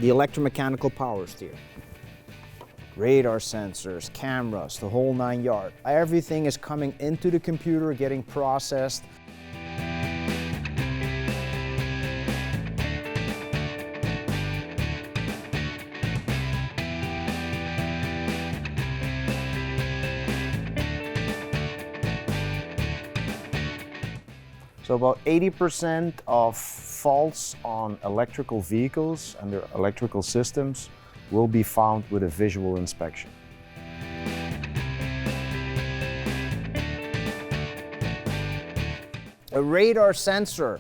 the electromechanical power steer. Radar sensors, cameras, the whole 9 yards. Everything is coming into the computer, getting processed. So about 80% of faults on electrical vehicles and their electrical systems will be found with a visual inspection. A radar sensor,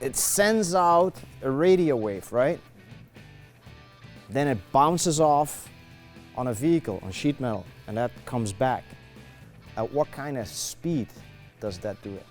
it sends out a radio wave, right? Then it bounces off on a vehicle, on sheet metal, and that comes back. At what kind of speed does that do it?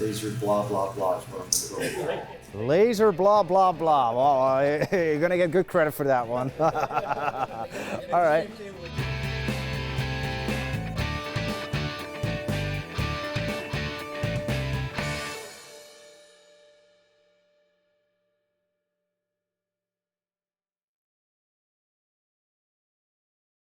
Laser blah blah blah is what I'm going to go with. Laser blah blah blah. Well, you're gonna get good credit for that one. All right.